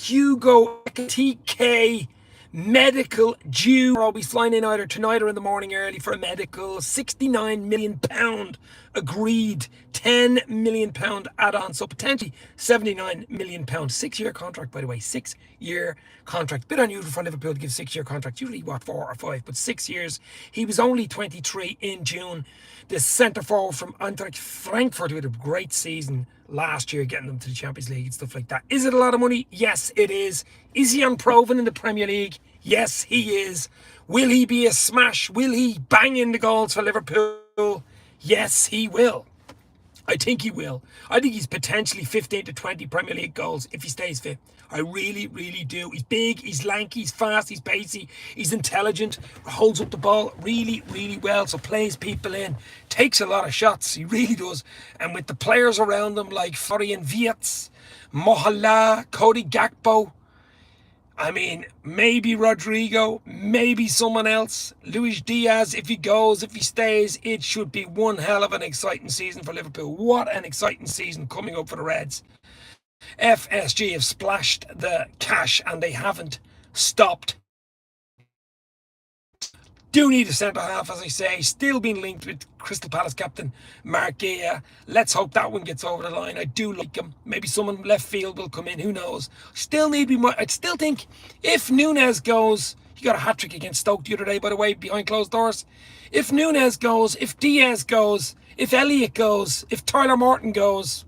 Hugo Ekitike medical due. I'll be flying in either tonight or in the morning early for a medical. £69 million agreed, £10 million add-on, so potentially £79 million. 6-year contract, by the way, 6-year contract. Bit unusual for Liverpool to give 6-year contracts, usually what, 4 or 5, but 6 years. He was only 23 in June. The centre forward from Eintracht Frankfurt, who had a great season last year, getting them to the Champions League and stuff like that. Is it a lot of money? Yes, it is. Is he unproven in the Premier League? Yes, he is. Will he be a smash? Will he bang in the goals for Liverpool? Yes, he will. I think he will. I think he's potentially 15 to 20 Premier League goals if he stays fit. I really, really do. He's big, he's lanky, he's fast, he's pacey, he's intelligent, holds up the ball really, really well, so plays people in, takes a lot of shots, he really does. And with the players around him like Florian Wirtz, Mohala, Cody Gakpo, I mean, maybe Rodrigo, maybe someone else. Luis Diaz, if he goes, if he stays, it should be one hell of an exciting season for Liverpool. What an exciting season coming up for the Reds. FSG have splashed the cash and they haven't stopped. Do need a centre-half, as I say. Still being linked with Crystal Palace captain Mark Gea. Let's hope that one gets over the line. I do like him. Maybe someone left field will come in. Who knows? I'd still think if Núñez goes, he got a hat-trick against Stoke the other day, by the way, behind closed doors. If Núñez goes, if Diaz goes, if Elliott goes, if Tyler Morton goes,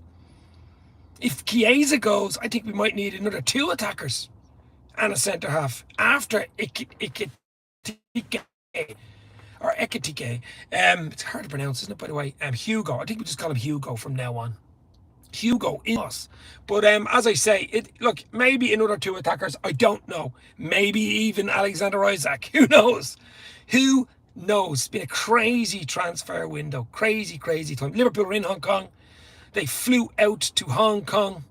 if Chiesa goes, I think we might need another 2 attackers and a centre-half after Ekitike. Or Ekitike. It's hard to pronounce, isn't it, by the way? Hugo. I think we just call him Hugo from now on. Hugo in us. But as I say, look, maybe another 2 attackers. I don't know. Maybe even Alexander Isak. Who knows? Who knows? It's been a crazy transfer window. Crazy, crazy time. Liverpool are in Hong Kong. They flew out to Hong Kong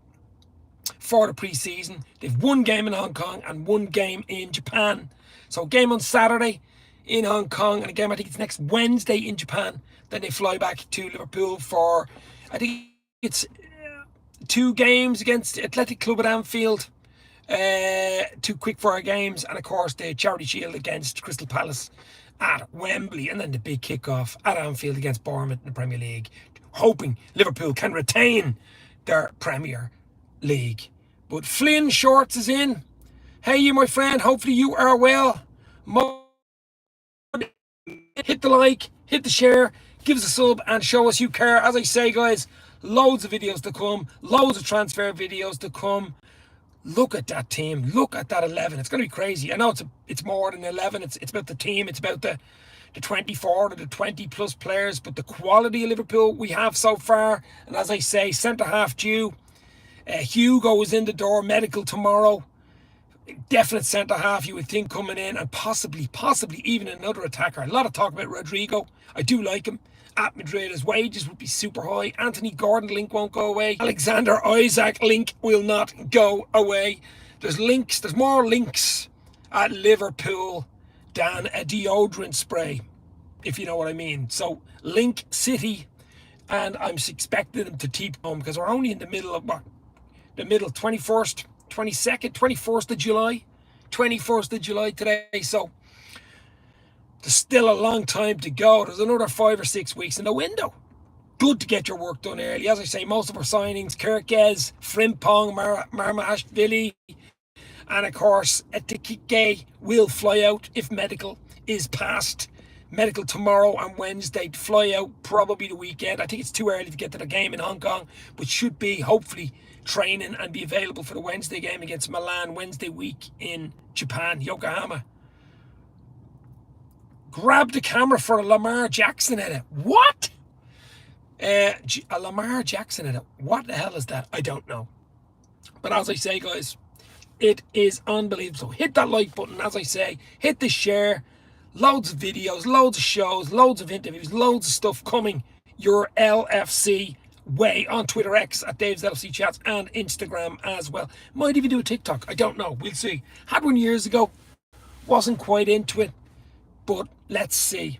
for the pre-season. They've 1 game in Hong Kong and 1 game in Japan. So game on Saturday in Hong Kong, and a game I think it's next Wednesday in Japan. Then they fly back to Liverpool for, I think it's 2 games against Athletic Club at Anfield, 2 quick-fire games, and of course the Charity Shield against Crystal Palace at Wembley, and then the big kick-off at Anfield against Bournemouth in the Premier League, hoping Liverpool can retain their Premier League. But Flynn Shorts is in. Hey, you, my friend, hopefully you are well. Hit the like, hit the share, give us a sub and show us you care. As I say, guys, loads of videos to come, loads of transfer videos to come. Look at that team, look at that 11. It's going to be crazy. I know it's more than 11. It's about the team, it's about the 24 or the 20 plus players, but the quality of Liverpool we have so far. And as I say, centre-half due. Hugo is in the door, medical tomorrow. Definite centre-half, you would think, coming in, and possibly even another attacker. A lot of talk about Rodrigo. I do like him. At Madrid, his wages would be super high. Anthony Gordon link won't go away. Alexander Isak link will not go away. There's more links at Liverpool than a deodorant spray, if you know what I mean. So, Link City, and I'm expecting them to keep home because we're only in the middle of 21st, 22nd, 21st of July. 21st of July today. So there's still a long time to go. There's another 5 or 6 weeks in the window. Good to get your work done early. As I say, most of our signings, Kirkez, Frimpong, Marmashvili, and of course, Ekitike will fly out if medical is passed. Medical tomorrow and Wednesday, to fly out probably the weekend. I think it's too early to get to the game in Hong Kong, but should be hopefully training and be available for the Wednesday game against Milan Wednesday week in Japan, Yokohama. Grab the camera for a Lamar Jackson edit. What? A Lamar Jackson edit. What the hell is that? I don't know. But as I say, guys, it is unbelievable. So hit that like button, as I say. Hit the share. Loads of videos, loads of shows, loads of interviews, loads of stuff coming your LFC way on Twitter X at Dave's LFC Chats and Instagram as well. Might even do a TikTok. I don't know. We'll see. Had one years ago. Wasn't quite into it. But let's see.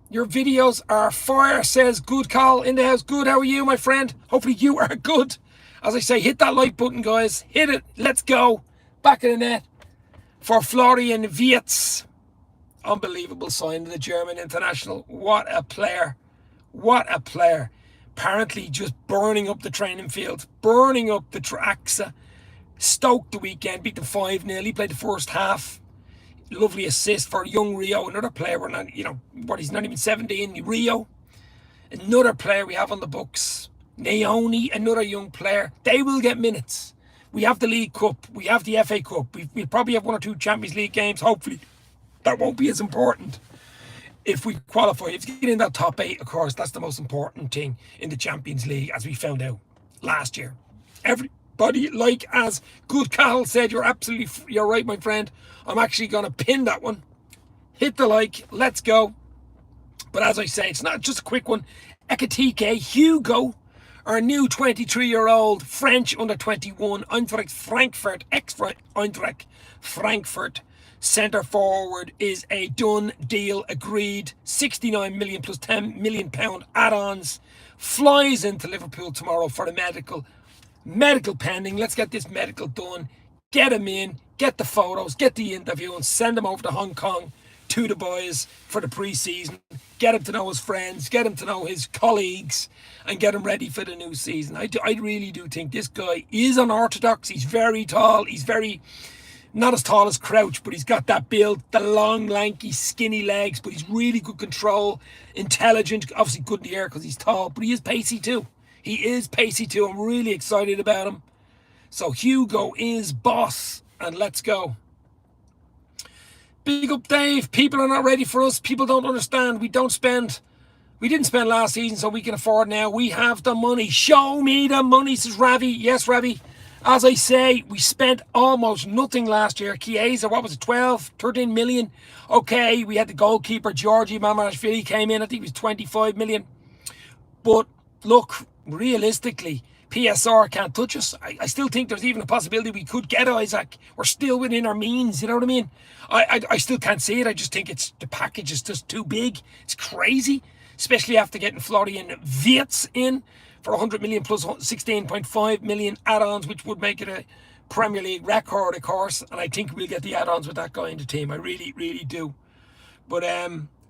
Your videos are fire, says Good Call in the house. Good, how are you, my friend? Hopefully you are good. As I say, hit that like button, guys. Hit it. Let's go. back of the net for Florian Wirtz. Unbelievable sign of the German international. What a player. What a player. Apparently just burning up the training field, burning up the tracks. Stoke the weekend, beat them 5-0. He played the first half. Lovely assist for young Rio, another player. We're not, he's not even 17. Rio, another player we have on the books. Naoni, another young player. They will get minutes. We have the League Cup. We have the FA Cup. We'll probably have 1 or 2 Champions League games. Hopefully, that won't be as important if we qualify. If you get in that top 8, of course, that's the most important thing in the Champions League, as we found out last year. Everybody, like as Good Cal said, you're right, my friend. I'm actually going to pin that one. Hit the like. Let's go. But as I say, it's not just a quick one. Ekitike, Hugo, our new 23-year-old French under-21 Eintracht Frankfurt, ex-Eintracht Frankfurt centre forward, is a done deal, agreed. 69 million plus 10 million pound add-ons. Flies into Liverpool tomorrow for the medical pending. Let's get this medical done. Get him in, get the photos, get the interview, and send him over to Hong Kong to the boys for the pre-season. Get him to know his friends, get him to know his colleagues, and get him ready for the new season. I really do think this guy is unorthodox. He's very tall. He's not as tall as Crouch, but he's got that build, the long, lanky, skinny legs, but he's really good control, intelligent, obviously good in the air because he's tall, but he is pacey too. I'm really excited about him. So Hugo is boss, and let's go. Big up, Dave. People are not ready for us. People don't understand. We didn't spend last season, so we can afford now. We have the money. Show me the money, says Ravi. Yes, Ravi. As I say, we spent almost nothing last year. Chiesa, what was it, 12, 13 million? Okay, we had the goalkeeper, Georgi Mamashvili, came in. I think it was 25 million. But look, realistically, PSR can't touch us. I still think there's even a possibility we could get Isaac. We're still within our means, you know what I mean? I still can't see it. I just think the package is just too big. It's crazy, especially after getting Florian Wirtz in for 100 million plus 16.5 million add-ons, which would make it a Premier League record, of course. And I think we'll get the add-ons with that guy in the team. I really, really do. But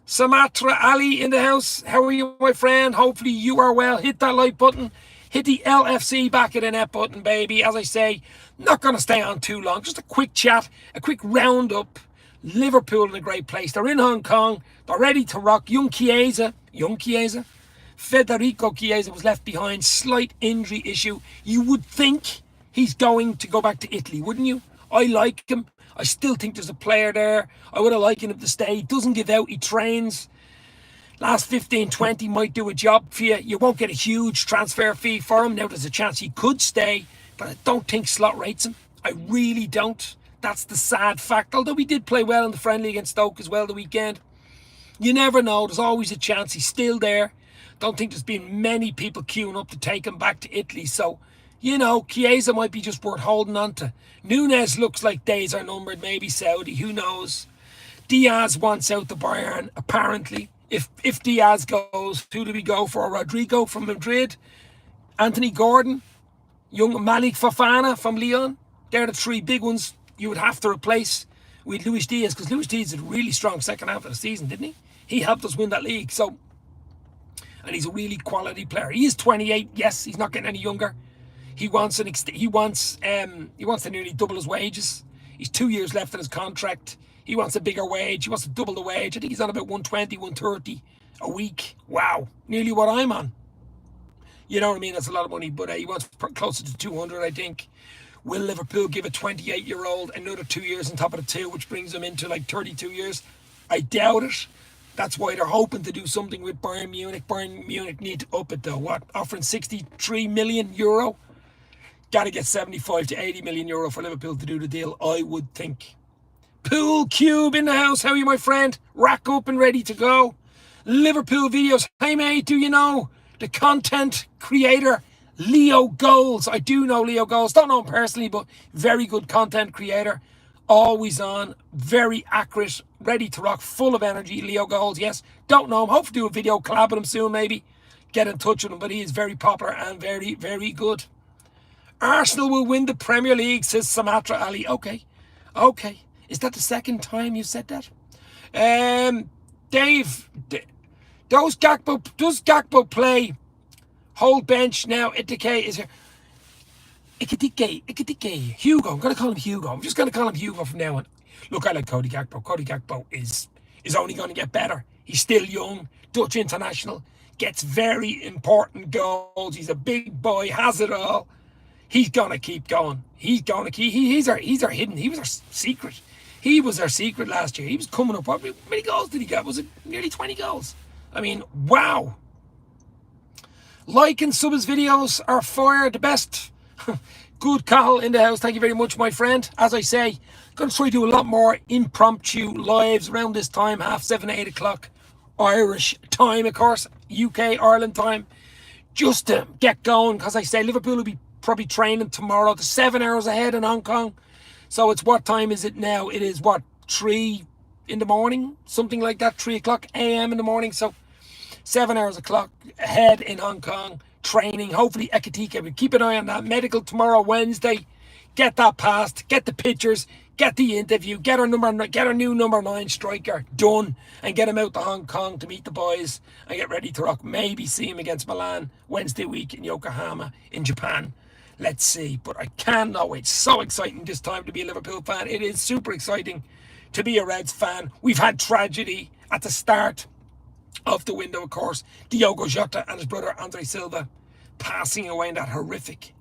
Samatra Ali in the house. How are you, my friend? Hopefully you are well. Hit that like button. Hit the LFC back of the net button, baby. As I say, not going to stay on too long. Just a quick chat, a quick roundup. Liverpool in a great place. They're in Hong Kong. They're ready to rock. Young Chiesa. Federico Chiesa was left behind. Slight injury issue. You would think he's going to go back to Italy, wouldn't you? I like him. I still think there's a player there. I would have liked him to stay. He doesn't give out. He trains. Last 15, 20 might do a job for you. You won't get a huge transfer fee for him. Now there's a chance he could stay, but I don't think Slot rates him. I really don't. That's the sad fact. Although he did play well in the friendly against Stoke as well the weekend. You never know. There's always a chance. He's still there. Don't think there's been many people queuing up to take him back to Italy. So, Chiesa might be just worth holding on to. Nunes looks like days are numbered. Maybe Saudi. Who knows? Diaz wants out the Bayern, apparently. If Diaz goes, who do we go for? Rodrigo from Madrid, Anthony Gordon, young Malik Fofana from Lyon. They're the 3 big ones you would have to replace with Luis Diaz, because Luis Diaz had a really strong second half of the season, didn't he? He helped us win that league. So, and he's a really quality player. He is 28. Yes, he's not getting any younger. He wants to nearly double his wages. He's 2 years left in his contract. He wants a bigger wage. He wants to double the wage. I think he's on about 120, 130 a week. Wow. Nearly what I'm on. You know what I mean? That's a lot of money. But he wants closer to 200, I think. Will Liverpool give a 28-year-old another 2 years on top of the 2, which brings him into like 32 years? I doubt it. That's why they're hoping to do something with Bayern Munich. Bayern Munich need to up it though. What? Offering 63 million euro? Got to get 75 to 80 million euro for Liverpool to do the deal, I would think. Pool Cube in the house. How are you, my friend? Rack up and ready to go. Liverpool videos. Hey, mate, do you know the content creator Leo Goals? I do know Leo Goals. Don't know him personally, but very good content creator. Always on. Very accurate. Ready to rock. Full of energy. Leo Goals, yes. Don't know him. Hopefully do a video collab with him soon, maybe. Get in touch with him, but he is very popular and very, very good. Arsenal will win the Premier League, says Samatra Ali. Okay. Is that the second time you said that? Dave, does Gakpo play? Hold bench now. Ekitike is here. Ekitike. Hugo. I'm going to call him Hugo. I'm just going to call him Hugo from now on. Look, I like Cody Gakpo. Cody Gakpo is only going to get better. He's still young. Dutch international. Gets very important goals. He's a big boy. Has it all. He's going to keep going. He's going to keep... He's our hidden... He was our secret. He was our secret last year. He was coming up... How many goals did he get? Was it nearly 20 goals? I mean, wow. Like and sub his videos are fire. The best. Good Cahill in the house. Thank you very much, my friend. As I say, going to try to do a lot more impromptu lives around this time. 7:30, 8 o'clock. Irish time, of course. UK, Ireland time. Just to get going. Because I say Liverpool will be probably training tomorrow. To 7 hours ahead in Hong Kong. So it's what time is it now? It is what, 3 in the morning? Something like that. 3 o'clock a.m. in the morning. So 7 hours o'clock ahead in Hong Kong. Training. Hopefully Ekitike. We keep an eye on that. Medical tomorrow, Wednesday. Get that passed. Get the pictures. Get the interview. Get our new number 9 striker done. And get him out to Hong Kong to meet the boys. And get ready to rock. Maybe see him against Milan Wednesday week in Yokohama in Japan. Let's see. But I cannot wait. So exciting this time to be a Liverpool fan. It is super exciting to be a Reds fan. We've had tragedy at the start of the window, of course. Diogo Jota and his brother Andre Silva passing away in that horrific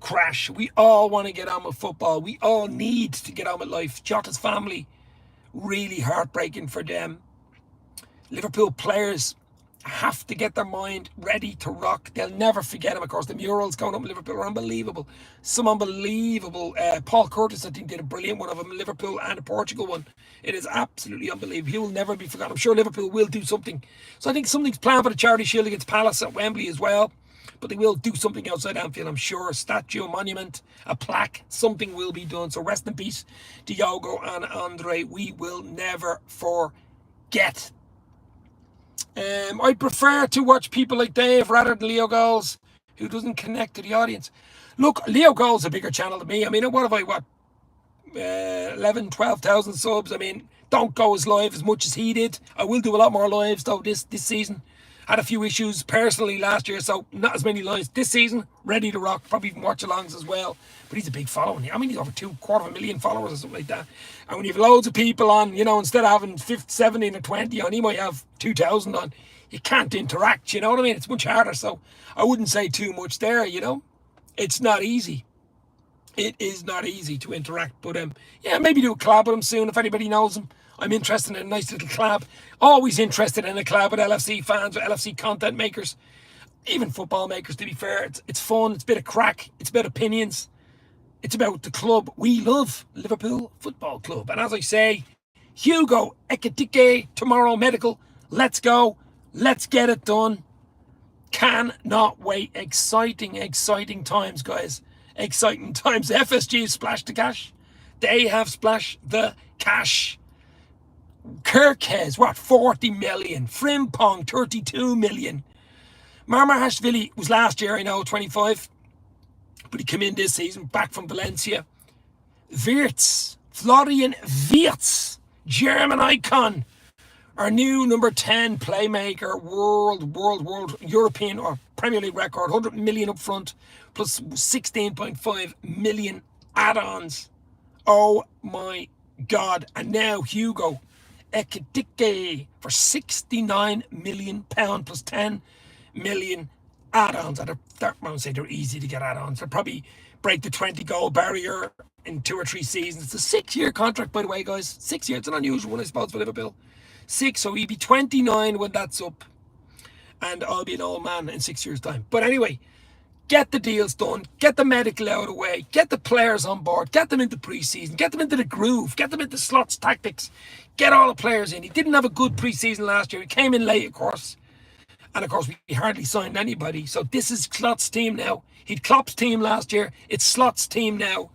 crash. We all want to get on with football. We all need to get on with life. Jota's family, really heartbreaking for them. Liverpool players have to get their mind ready to rock. They'll never forget him. Of course, the murals going up in Liverpool are unbelievable. Some unbelievable. Paul Curtis, I think, did a brilliant one of them. Liverpool and a Portugal one. It is absolutely unbelievable. He will never be forgotten. I'm sure Liverpool will do something. So I think something's planned for the Charity Shield against Palace at Wembley as well. But they will do something outside Anfield, I'm sure. A statue, a monument, a plaque. Something will be done. So rest in peace, Diogo and Andre. We will never forget. I prefer to watch people like Dave rather than Leo Goals, who doesn't connect to the audience. Look, Leo Goals is a bigger channel than me. I mean, what have I, 11, 12,000 subs? I mean, don't go as live as much as he did. I will do a lot more lives, though, this season. Had a few issues personally last year, so not as many lives. This season, ready to rock. Probably even watch-alongs as well. But he's a big following. I mean, he's over 250,000 followers or something like that. And when you have loads of people on, you know, instead of having 17 or 20 on, he might have 2,000 on. You can't interact, you know what I mean? It's much harder, so I wouldn't say too much there, you know? It's not easy. It is not easy to interact, but yeah, maybe do a collab with him soon if anybody knows him. I'm interested in a nice little collab. Always interested in a collab with LFC fans, with LFC content makers, even football makers, to be fair. It's fun, it's a bit of crack, it's a bit of opinions. It's about the club we love, Liverpool Football Club. And as I say, Hugo Ekitike, tomorrow medical. Let's go. Let's get it done. Cannot wait. Exciting times, guys. Exciting times. FSG splashed the cash. They have splashed the cash. Kirkes, what, 40 million. Frimpong, 32 million. Marmarashvili was last year, I know, 25. But he came in this season, back from Valencia. Florian Wirtz, German icon. Our new number 10 playmaker, world, European or Premier League record, 100 million up front, plus 16.5 million add-ons. Oh my God. And now Hugo Ekitike for £69 million plus 10 million add-ons. I won't say they're easy to get add-ons. They'll probably break the 20-goal barrier in 2 or 3 seasons. It's a 6-year contract, by the way, guys. 6 years. It's an unusual one, I suppose, for Liverpool. 6, so he'll be 29 when that's up. And I'll be an old man in 6 years' time. But anyway, get the deals done. Get the medical out of the way. Get the players on board. Get them into pre-season. Get them into the groove. Get them into slots tactics. Get all the players in. He didn't have a good pre-season last year. He came in late, of course. And of course, we hardly signed anybody. So this is Klopp's team now. He'd Klopp's team last year. It's Slot's team now.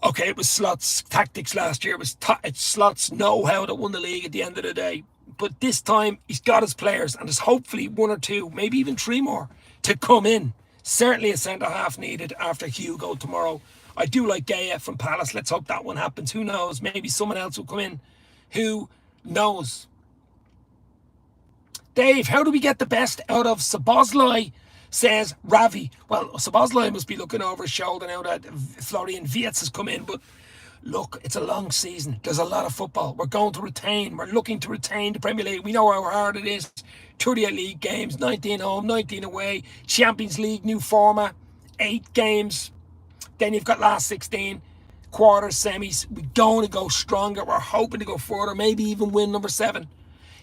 Okay, it was Slot's tactics last year. It's Slot's know-how that won the league at the end of the day. But this time, he's got his players. And there's hopefully 1 or 2, maybe even 3 more to come in. Certainly a centre-half needed after Hugo tomorrow. I do like Gaya from Palace. Let's hope that one happens. Who knows? Maybe someone else will come in. Who knows? Dave, how do we get the best out of Szoboszlai? Says Ravi. Well, Szoboszlai must be looking over his shoulder now that Florian Wirtz has come in. But look, it's a long season. There's a lot of football. We're going to retain. We're looking to retain the Premier League. We know how hard it is. 38 league games, 19 home, 19 away. Champions League, new format, 8 games. Then you've got last 16, quarters, semis. We're going to go stronger. We're hoping to go further, maybe even win number 7.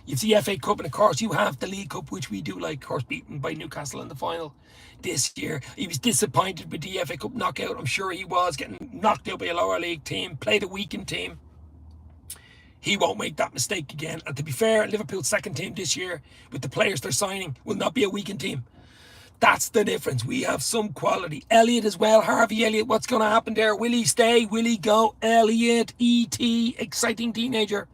You've the FA Cup, and of course you have the League Cup, which we do like, of course, beaten by Newcastle in the final this year. He was disappointed with the FA Cup knockout. I'm sure he was, getting knocked out by a lower league team, played a weakened team. He won't make that mistake again. And to be fair, Liverpool's second team this year, with the players they're signing, will not be a weakened team. That's the difference. We have some quality. Elliot as well. Harvey Elliott, what's going to happen there? Will he stay? Will he go? Elliot, E.T., exciting teenager.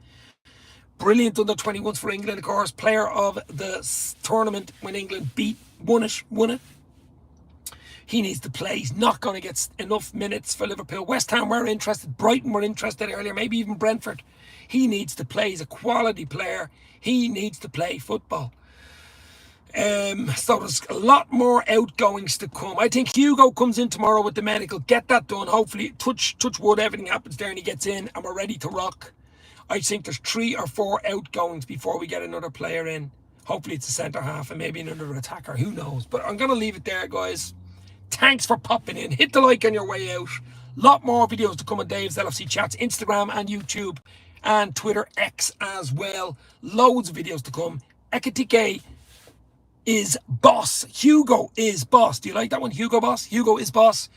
Brilliant under 21s for England, of course. Player of the tournament when England won it. He needs to play. He's not going to get enough minutes for Liverpool. West Ham were interested. Brighton were interested earlier. Maybe even Brentford. He needs to play. He's a quality player. He needs to play football. So there's a lot more outgoings to come. I think Hugo comes in tomorrow with the medical. Get that done. Hopefully, touch wood, everything happens there and he gets in and we're ready to rock. I think there's 3 or 4 outgoings before we get another player in. Hopefully it's a centre-half and maybe another attacker. Who knows? But I'm going to leave it there, guys. Thanks for popping in. Hit the like on your way out. A lot more videos to come on Dave's LFC Chats, Instagram and YouTube and Twitter X as well. Loads of videos to come. Ekitike is boss. Hugo is boss. Do you like that one? Hugo boss? Hugo is boss.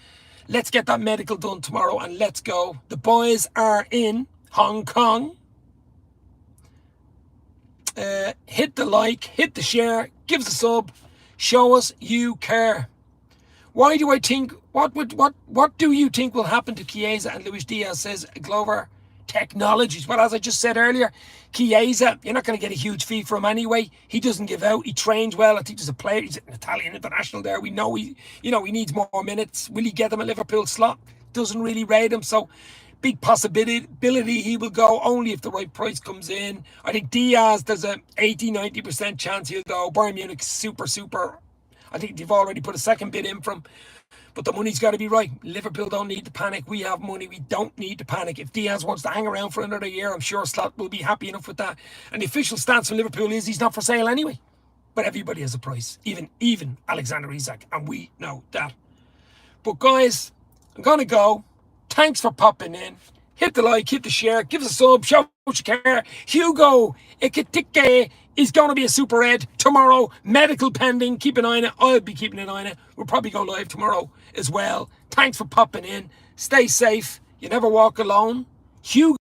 Let's get that medical done tomorrow and let's go. The boys are in Hong Kong. Hit the like, hit the share, give us a sub, show us you care. Why do I think, what do you think will happen to Chiesa and Luis Diaz, says Glover Technologies? Well, as I just said earlier, Chiesa, you're not going to get a huge fee from him anyway. He doesn't give out. He trains well. I think there's a player. He's an Italian international there. We know he needs more minutes. Will he get him a Liverpool slot? Doesn't really rate him. So big possibility he will go only if the right price comes in. I think Diaz, there's a 80-90% chance he'll go. Bayern Munich, super. I think they've already put a second bid in from. But the money's got to be right. Liverpool don't need to panic. We have money. We don't need to panic. If Diaz wants to hang around for another year, I'm sure Slot will be happy enough with that. And the official stance from Liverpool is he's not for sale anyway. But everybody has a price. Even Alexander Isak. And we know that. But guys, I'm going to go. Thanks for popping in. Hit the like, hit the share, give us a sub, show what you care. Hugo Ekitike is going to be a super red tomorrow. Medical pending. Keep an eye on it. I'll be keeping an eye on it. We'll probably go live tomorrow as well. Thanks for popping in. Stay safe. You never walk alone. Hugo.